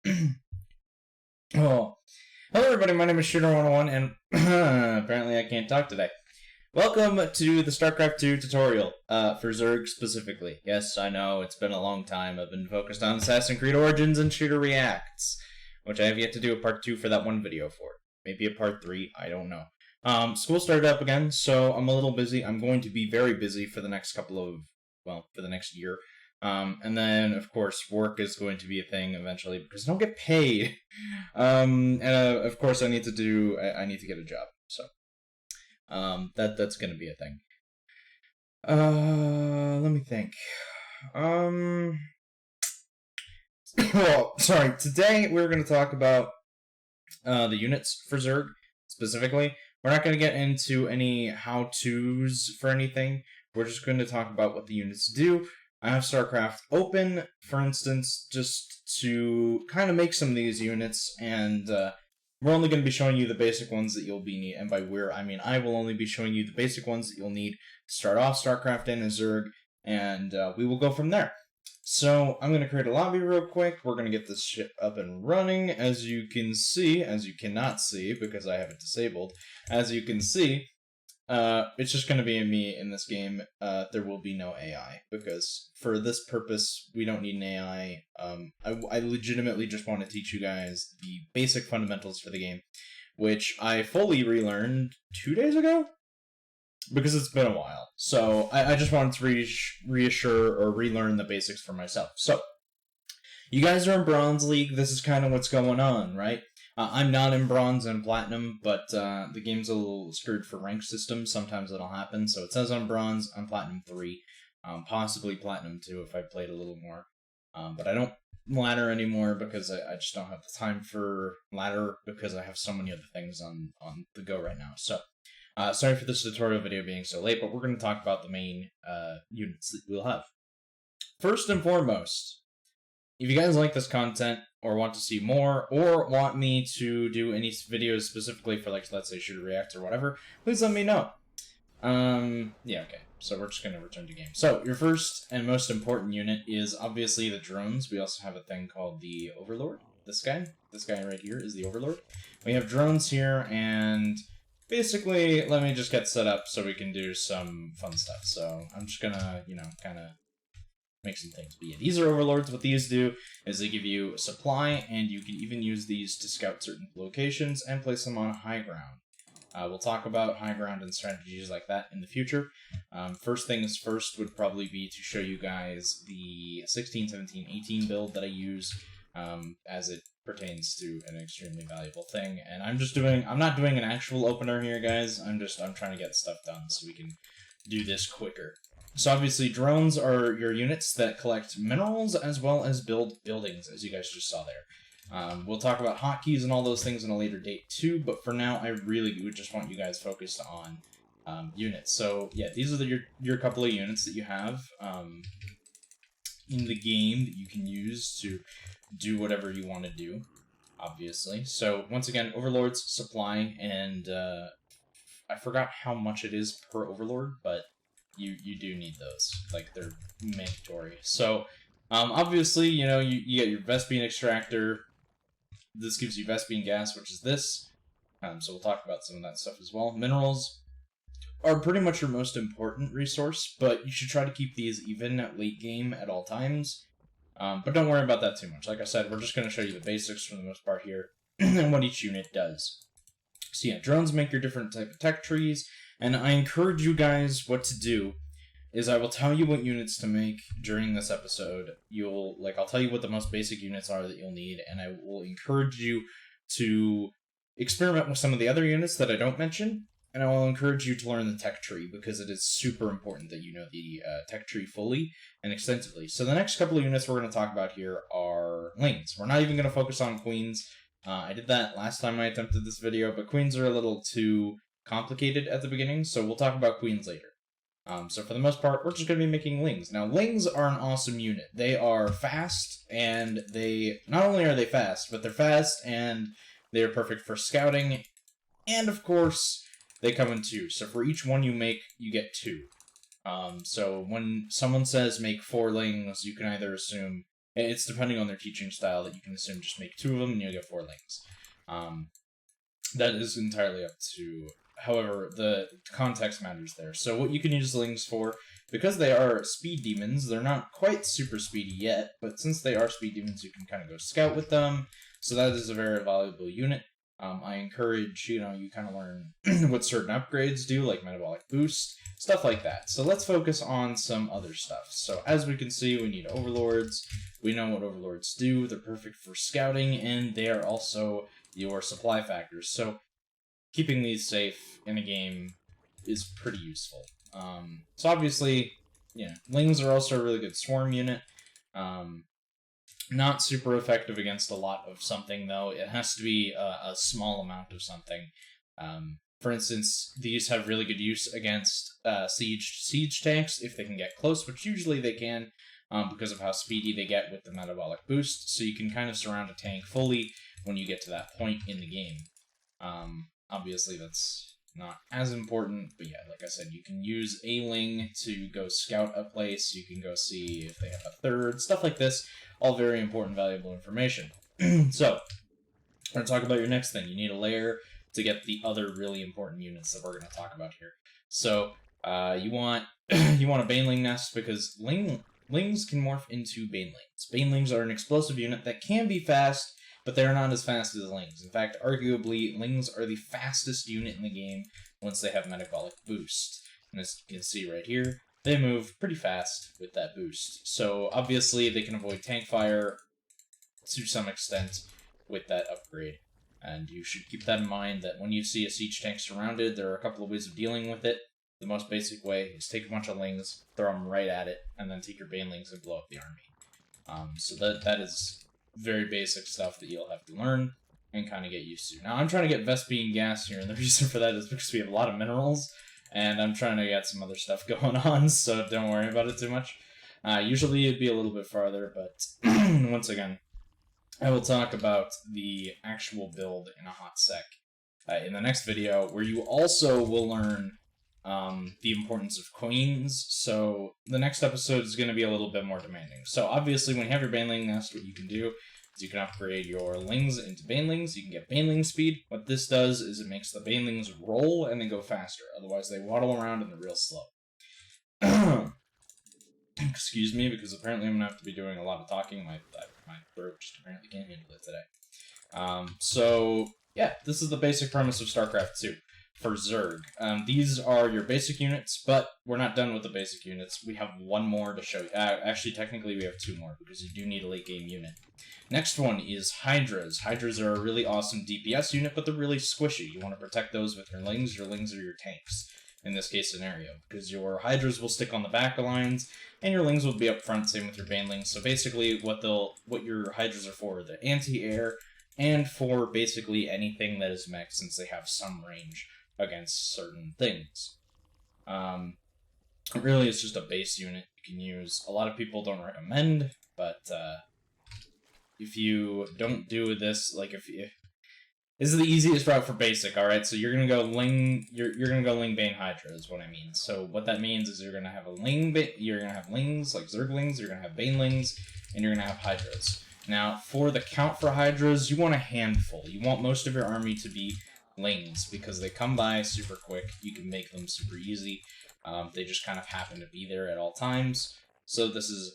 Oh, hello everybody, my name is Shooter101, and apparently I can't talk today. Welcome to the StarCraft 2 tutorial, for Zerg specifically. Yes, I know, it's been a long time. I've been focused on Assassin's Creed Origins and Shooter Reacts, which I have yet to do a part 2 for that one video for. Maybe a part 3, I don't know. School started up again, so I'm a little busy. I'm going to be very busy for the next for the next year. And then, of course, work is going to be a thing eventually because I don't get paid. Of course, I need to get a job. So, that's going to be a thing. Let me think. Well, sorry. Today we're going to talk about the units for Zerg specifically. We're not going to get into any how-tos for anything. We're just going to talk about what the units do. I have StarCraft open, for instance, just to kind of make some of these units, and we're only going to be showing you the basic ones that you'll be need. And by we're, I mean I will only be showing you the basic ones that you'll need to start off StarCraft and a Zerg, and we will go from there. So I'm going to create a lobby real quick. We're going to get this shit up and running. As you can see, as you cannot see because I have it disabled, as you can see, it's just going to be me in this game. There will be no AI, because for this purpose, we don't need an AI. I legitimately just want to teach you guys the basic fundamentals for the game, which I fully relearned 2 days ago, because it's been a while. So I just wanted to reassure or relearn the basics for myself. So, you guys are in Bronze League. This is kind of what's going on, right? I'm not in Bronze and Platinum, but the game's a little screwed for rank systems. Sometimes it'll happen. So it says I'm Bronze, I'm Platinum 3, possibly Platinum 2 if I played a little more. But I don't ladder anymore because I just don't have the time for ladder because I have so many other things on the go right now. So, sorry for this tutorial video being so late, but we're going to talk about the main units that we'll have. First and foremost, if you guys like this content, or want to see more, or want me to do any videos specifically for, like, let's say, Shooter React or whatever, please let me know. Yeah, okay. So we're just going to return to game. So, your first and most important unit is obviously the drones. We also have a thing called the Overlord. This guy right here is the Overlord. We have drones here, and basically, let me just get set up so we can do some fun stuff. So, I'm just gonna, kind of make some things. But yeah, these are Overlords. What these do is they give you supply, and you can even use these to scout certain locations and place them on high ground. We'll talk about high ground and strategies like that in the future. First things first would probably be to show you guys the 16, 17, 18 build that I use as it pertains to an extremely valuable thing. And I'm not doing an actual opener here, guys. I'm trying to get stuff done so we can do this quicker. So obviously, drones are your units that collect minerals as well as build buildings, as you guys just saw there. We'll talk about hotkeys and all those things in a later date too, but for now, I really would just want you guys focused on units. So yeah, these are your couple of units that you have in the game that you can use to do whatever you want to do, obviously. So once again, Overlords, supply, and I forgot how much it is per Overlord, but you do need those. Like, they're mandatory. So, obviously, you get your Vespene extractor. This gives you Vespene gas, which is this. So we'll talk about some of that stuff as well. Minerals are pretty much your most important resource, but you should try to keep these even at late game at all times. But don't worry about that too much. Like I said, we're just going to show you the basics for the most part here, and what each unit does. So yeah, drones make your different type of tech trees, and I encourage you guys what to do is I will tell you what units to make during this episode. I'll tell you what the most basic units are that you'll need, and I will encourage you to experiment with some of the other units that I don't mention, and I will encourage you to learn the tech tree, because it is super important that you know the tech tree fully and extensively. So the next couple of units we're going to talk about here are lanes. We're not even going to focus on queens. I did that last time I attempted this video, but queens are a little too complicated at the beginning, so we'll talk about queens later. So for the most part, we're just going to be making lings. Now, lings are an awesome unit. They are fast, and not only are they fast, but they're fast, and they are perfect for scouting, and of course, they come in 2. So for each one you make, you get 2. So when someone says make 4 lings, you can either assume It's depending on their teaching style that you can assume just make 2 of them and you'll get 4 lings. That is entirely up to... However, the context matters there. So what you can use lings for, because they are speed demons, they're not quite super speedy yet, but since they are speed demons, you can kind of go scout with them. So that is a very valuable unit. I encourage, you kind of learn what certain upgrades do, like metabolic boost, stuff like that. So let's focus on some other stuff. So as we can see, we need overlords. We know what overlords do. They're perfect for scouting, and they are also your supply factors. So keeping these safe in a game is pretty useful. So obviously, lings are also a really good swarm unit. Not super effective against a lot of something, though. It has to be a small amount of something. For instance, these have really good use against siege tanks if they can get close, which usually they can because of how speedy they get with the metabolic boost. So you can kind of surround a tank fully when you get to that point in the game. Obviously, that's not as important, but yeah, like I said, you can use a ling to go scout a place. You can go see if they have a third, stuff like this. All very important, valuable information. So, we're going to talk about your next thing. You need a lair to get the other really important units that we're going to talk about here. So, you want a baneling nest because lings can morph into banelings. Banelings are an explosive unit that can be fast, but they're not as fast as lings. In fact, arguably, lings are the fastest unit in the game once they have metabolic boost. And as you can see right here, they move pretty fast with that boost. So obviously, they can avoid tank fire to some extent with that upgrade. And you should keep that in mind that when you see a siege tank surrounded, there are a couple of ways of dealing with it. The most basic way is take a bunch of lings, throw them right at it, and then take your banelings and blow up the army. So that is very basic stuff that you'll have to learn and kind of get used to. Now, I'm trying to get Vespene gas here, and the reason for that is because we have a lot of minerals, and I'm trying to get some other stuff going on, so don't worry about it too much. Usually it'd be a little bit farther, but once again, I will talk about the actual build in a hot sec in the next video, where you also will learn the importance of queens. So the next episode is going to be a little bit more demanding. So obviously, when you have your baneling nest, what you can do is you can upgrade your lings into banelings. You can get baneling speed. What this does is it makes the banelings roll and they go faster. Otherwise, they waddle around and they're real slow. Excuse me, because apparently I'm going to have to be doing a lot of talking. My throat just apparently can't handle it today. So, yeah, this is the basic premise of StarCraft 2. For Zerg. These are your basic units, but we're not done with the basic units. We have one more to show you. Actually, technically, we have 2 more, because you do need a late-game unit. Next one is Hydras. Hydras are a really awesome DPS unit, but they're really squishy. You want to protect those with your lings. Your lings are your tanks, in this case scenario, because your Hydras will stick on the back lines, and your lings will be up front, same with your banelings. So basically, what your Hydras are for, the anti-air, and for basically anything that is mech, since they have some range against certain things. Really, it's just a base unit you can use. A lot of people don't recommend, but if you don't do this, like this is the easiest route for basic. All right, so you're gonna go ling. You're gonna go ling bane hydra is what I mean. So what that means is you're gonna have you're gonna have lings like zerglings. You're gonna have banelings, and you're gonna have hydras. Now, for the count for hydras, you want a handful. You want most of your army to be lings, because they come by super quick. You can make them super easy. They just kind of happen to be there at all times. So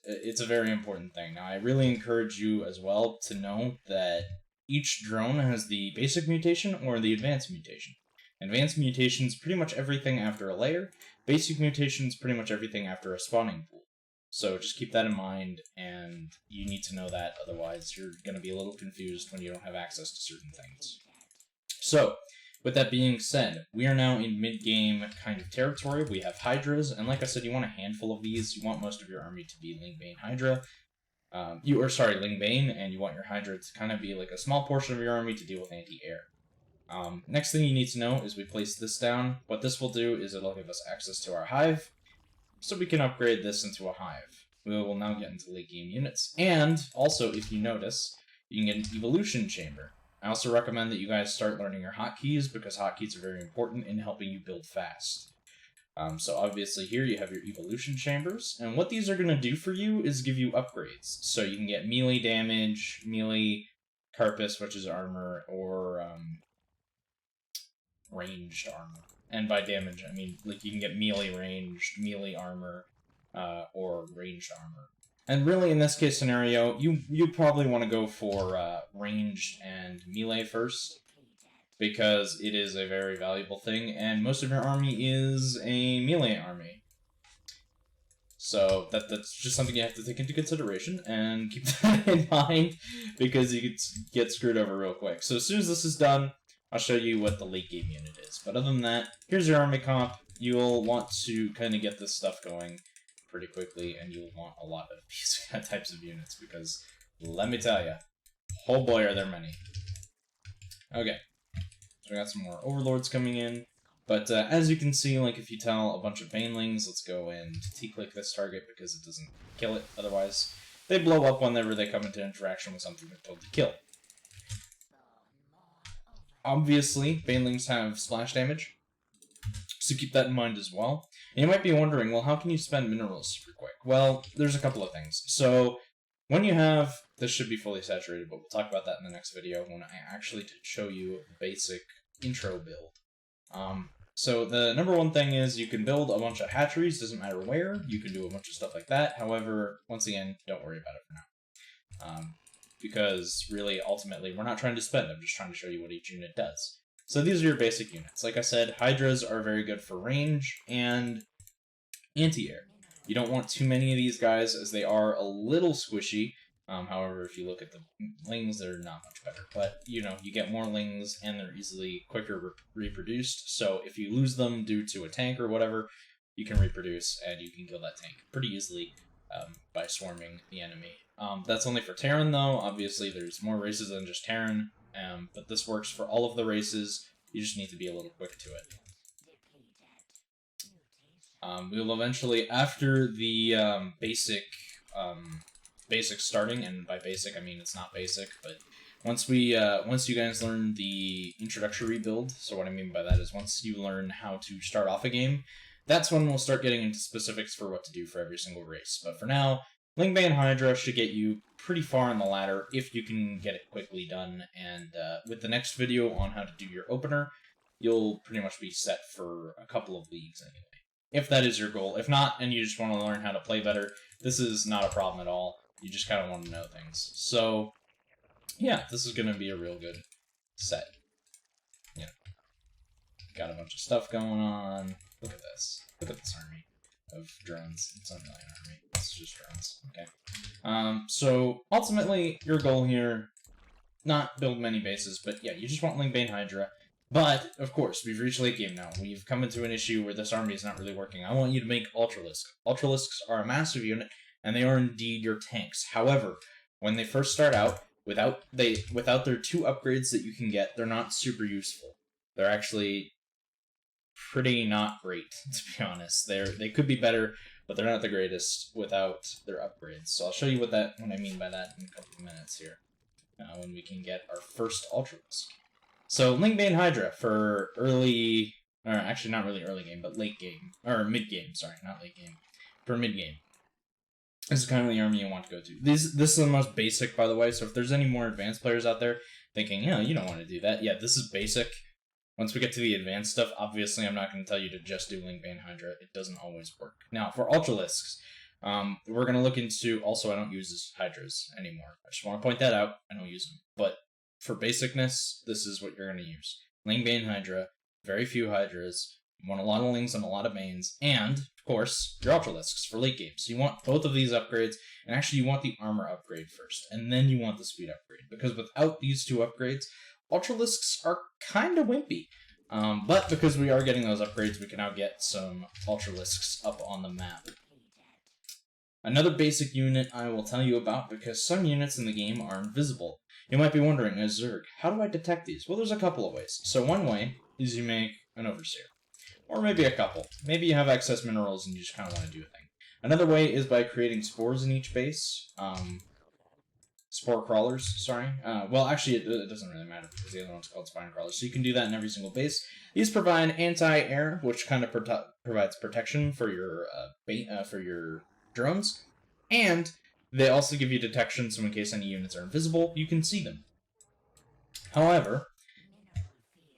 it's a very important thing. Now, I really encourage you as well to know that each drone has the basic mutation or the advanced mutation. Advanced mutation is pretty much everything after a layer. Basic mutation is pretty much everything after a spawning pool. So just keep that in mind, and you need to know that, otherwise you're going to be a little confused when you don't have access to certain things. So, with that being said, we are now in mid-game kind of territory. We have Hydras, and like I said, you want a handful of these. You want most of your army to be Lingbane Hydra. Lingbane, and you want your Hydra to kind of be like a small portion of your army to deal with anti-air. Next thing you need to know is we place this down. What this will do is it'll give us access to our hive, so we can upgrade this into a hive. We will now get into late-game units, and also, if you notice, you can get an evolution chamber. I also recommend that you guys start learning your hotkeys, because hotkeys are very important in helping you build fast. So obviously here you have your evolution chambers, and what these are going to do for you is give you upgrades. So you can get melee damage, melee carapace, which is armor, or ranged armor. And by damage, I mean, like, you can get melee ranged, melee armor, or ranged armor. And really, in this case scenario, you probably want to go for ranged and melee first, because it is a very valuable thing, and most of your army is a melee army. So that's just something you have to take into consideration, and keep that in mind, because you could get screwed over real quick. So as soon as this is done, I'll show you what the late game unit is. But other than that, here's your army comp. You'll want to kind of get this stuff going pretty quickly, and you'll want a lot of these types of units, because let me tell you, oh boy are there many. Okay. We got some more overlords coming in, but as you can see, like, if you tell a bunch of banelings, let's go and T-click this target because it doesn't kill it otherwise. They blow up whenever they come into interaction with something they're told to kill. Obviously, banelings have splash damage, so keep that in mind as well. And you might be wondering, well, how can you spend minerals super quick? Well, there's a couple of things. So when you have, this should be fully saturated, but we'll talk about that in the next video when I actually show you the basic intro build. So the number one thing is you can build a bunch of hatcheries, doesn't matter where, you can do a bunch of stuff like that. However, once again, don't worry about it for now. Because really, ultimately, we're not trying to spend, I'm just trying to show you what each unit does. So these are your basic units. Like I said, Hydras are very good for range and anti-air. You don't want too many of these guys, as they are a little squishy. However, if you look at the lings, they're not much better. But, you know, you get more lings, and they're easily quicker reproduced. So if you lose them due to a tank or whatever, you can reproduce, and you can kill that tank pretty easily by swarming the enemy. That's only for Terran, though. Obviously, there's more races than just Terran, but this works for all of the races. You just need to be a little quick to it. We will eventually, after the basic starting, and by basic I mean it's not basic, but once you guys learn the introductory build, so what I mean by that is once you learn how to start off a game, that's when we'll start getting into specifics for what to do for every single race. But for now, Lingbane Hydra should get you pretty far on the ladder if you can get it quickly done, and with the next video on how to do your opener, you'll pretty much be set for a couple of leagues anyway. If that is your goal. If not, and you just want to learn how to play better, this is not a problem at all. You just kind of want to know things. So, yeah, this is going to be a real good set. Yeah. Got a bunch of stuff going on. Look at this. Look at this army of drones. It's not really an army. It's just drones. Okay. So, ultimately, your goal here, not build many bases, but yeah, you just want Lingbane Hydra. But, of course, we've reached late game now. We've come into an issue where this army is not really working. I want you to make Ultralisks. Ultralisks are a massive unit, and they are indeed your tanks. However, when they first start out, without their 2 upgrades that you can get, they're not super useful. They're actually pretty not great, to be honest. They could be better, but they're not the greatest without their upgrades. So I'll show you what I mean by that in a couple of minutes here, when we can get our first Ultralisk. So, Lingbane Hydra for early, or actually not really early game, but late game, or mid game, sorry, not late game, for mid game. This is kind of the army you want to go to. This is the most basic, by the way, so if there's any more advanced players out there thinking, you know, you don't want to do that, yeah, this is basic. Once we get to the advanced stuff, obviously I'm not going to tell you to just do Lingbane Hydra. It doesn't always work. Now, for Ultralisks, we're going to look into, also I don't use Hydras anymore. I just want to point that out. I don't use them. But for basicness, this is what you're going to use. Lingbane Hydra, very few Hydras, you want a lot of Lings and a lot of Banes, and, of course, your Ultralisks for late game. So you want both of these upgrades, and actually you want the armor upgrade first, and then you want the speed upgrade, because without these 2 upgrades, Ultralisks are kind of wimpy. But because we are getting those upgrades, we can now get some Ultralisks up on the map. Another basic unit I will tell you about, because some units in the game are invisible. You might be wondering, as Zerg, how do I detect these? Well, there's a couple of ways. So one way is you make an Overseer. Or maybe a couple. Maybe you have excess minerals and you just kind of want to do a thing. Another way is by creating spores in each base. Spore crawlers, sorry. Well, actually, it doesn't really matter because the other one's called spine crawlers. So you can do that in every single base. These provide anti-air, which kind of provides protection for your drones, and they also give you detection, so in case any units are invisible, you can see them. However,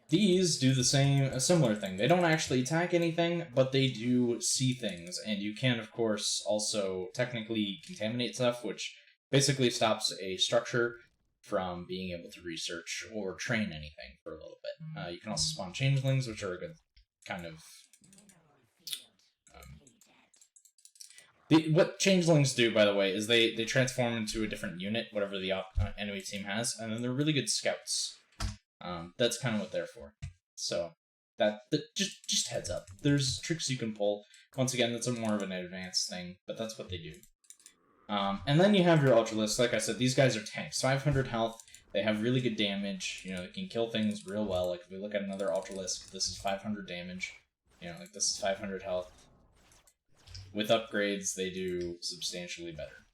these do a similar thing. They don't actually attack anything, but they do see things, and you can, of course, also technically contaminate stuff, which basically stops a structure from being able to research or train anything for a little bit. You can also spawn changelings, which are a good kind of... what changelings do, by the way, is they transform into a different unit, whatever the enemy team has, and then they're really good scouts. That's kind of what they're for. So, just heads up. There's tricks you can pull. Once again, that's more of an advanced thing, but that's what they do. And then you have your Ultralisks. Like I said, these guys are tanks. 500 health. They have really good damage. You know, they can kill things real well. Like, if we look at another Ultralisk, this is 500 damage. You know, like, this is 500 health. With upgrades, they do substantially better.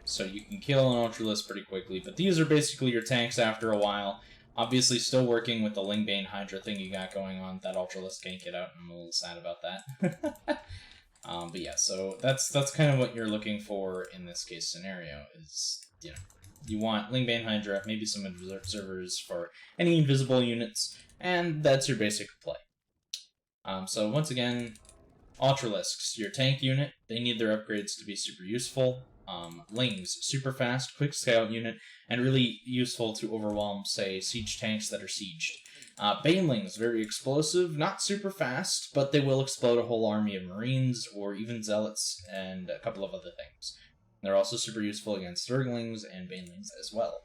So you can kill an Ultralisk pretty quickly, but these are basically your tanks after a while. Obviously, still working with the Lingbane Hydra thing you got going on. That Ultralisk can't get out, and I'm a little sad about that. But yeah, so that's kind of what you're looking for in this case scenario, is, you know, you want Lingbane Hydra, maybe some observers for any invisible units, and that's your basic play. So once again, Ultralisks, your tank unit, they need their upgrades to be super useful. Lings, super fast, quick scout unit, and really useful to overwhelm, say, siege tanks that are sieged. Banelings, very explosive, not super fast, but they will explode a whole army of marines, or even zealots, and a couple of other things. They're also super useful against Zerglings and Banelings as well.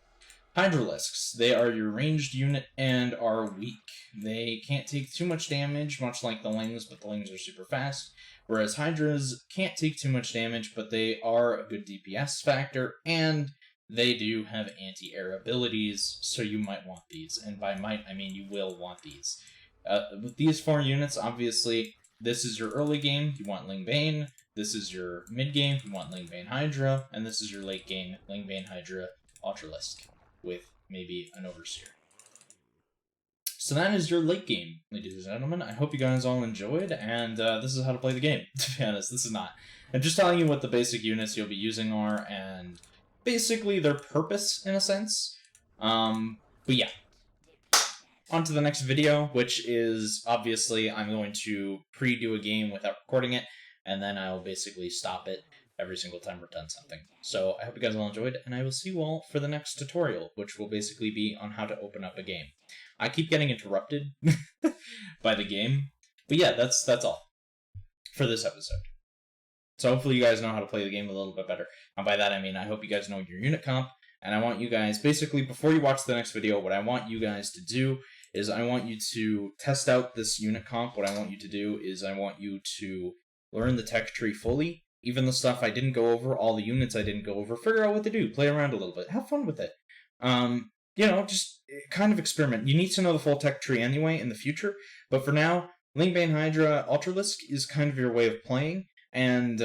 Hydralisks, they are your ranged unit and are weak. They can't take too much damage, much like the Lings, but the Lings are super fast. Whereas Hydras can't take too much damage, but they are a good DPS factor, and they do have anti-air abilities, so you might want these. And by might, I mean you will want these. With these 4 units, obviously, this is your early game, you want Lingbane. This is your mid game, you want Lingbane Hydra. And this is your late game, Lingbane Hydra Ultralisk, with maybe an Overseer. So that is your late game, ladies and gentlemen. I hope you guys all enjoyed, and this is how to play the game, to be honest. This is not. I'm just telling you what the basic units you'll be using are, and basically their purpose, in a sense. But yeah. On to the next video, which is, obviously, I'm going to pre-do a game without recording it, and then I'll basically stop it every single time we're done something. So I hope you guys all enjoyed, and I will see you all for the next tutorial, which will basically be on how to open up a game. I keep getting interrupted by the game, but yeah, that's all for this episode. So hopefully you guys know how to play the game a little bit better. And by that I mean I hope you guys know your unit comp, and I want you guys, basically, before you watch the next video, what I want you guys to do is I want you to test out this unit comp. What I want you to do is I want you to learn the tech tree fully, even the stuff I didn't go over, all the units I didn't go over, figure out what they do, play around a little bit, have fun with it. You know, just kind of experiment. You need to know the full tech tree anyway in the future, but for now, Lingbane Hydra Ultralisk is kind of your way of playing, and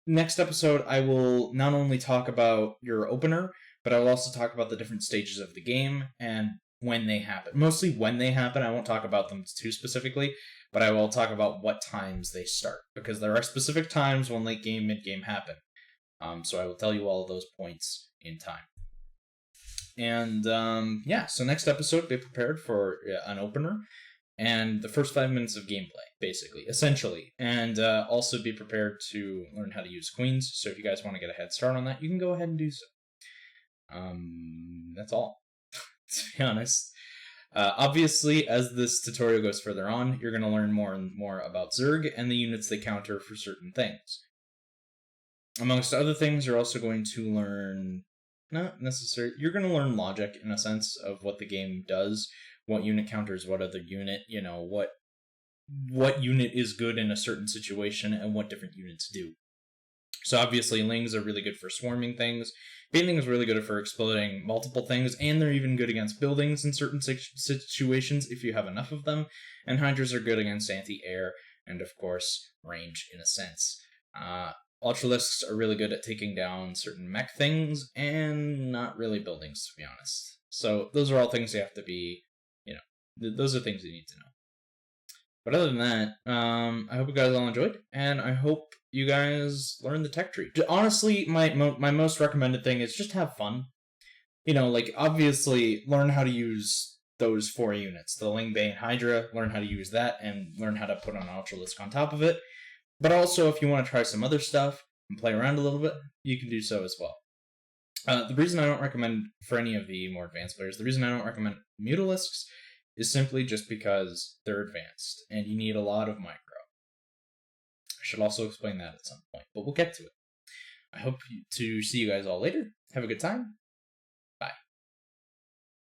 next episode I will not only talk about your opener, but I will also talk about the different stages of the game and when they happen. Mostly when they happen. I won't talk about them too specifically, but I will talk about what times they start, because there are specific times when late game, mid game happen. So I will tell you all of those points in time. And yeah, so next episode, be prepared for an opener and the first 5 minutes of gameplay, basically, essentially. And also be prepared to learn how to use queens. So if you guys want to get a head start on that, you can go ahead and do so. That's all, to be honest. Obviously, as this tutorial goes further on, you're going to learn more and more about Zerg and the units they counter for certain things. Amongst other things, you're also going to learn, not necessarily, you're going to learn logic in a sense of what the game does, what unit counters what other unit, you know, what unit is good in a certain situation and what different units do. So obviously, Lings are really good for swarming things. Banelings is really good for exploding multiple things, and they're even good against buildings in certain situations if you have enough of them. And Hydras are good against anti-air, and of course, range in a sense. Ultralisks are really good at taking down certain mech things and not really buildings, to be honest. So those are all things you have to be, those are things you need to know. But other than that, I hope you guys all enjoyed, and I hope you guys learn the tech tree. Honestly, my most recommended thing is just have fun. Obviously, learn how to use those 4 units. The Lingbane Hydra, learn how to use that, and learn how to put an Ultralisk on top of it. But also, if you want to try some other stuff and play around a little bit, you can do so as well. The reason I don't recommend, for any of the more advanced players, the reason I don't recommend Mutalisks is simply just because they're advanced, and you need a lot of micro. I should also explain that at some point, but we'll get to it. I hope to see you guys all later. Have a good time.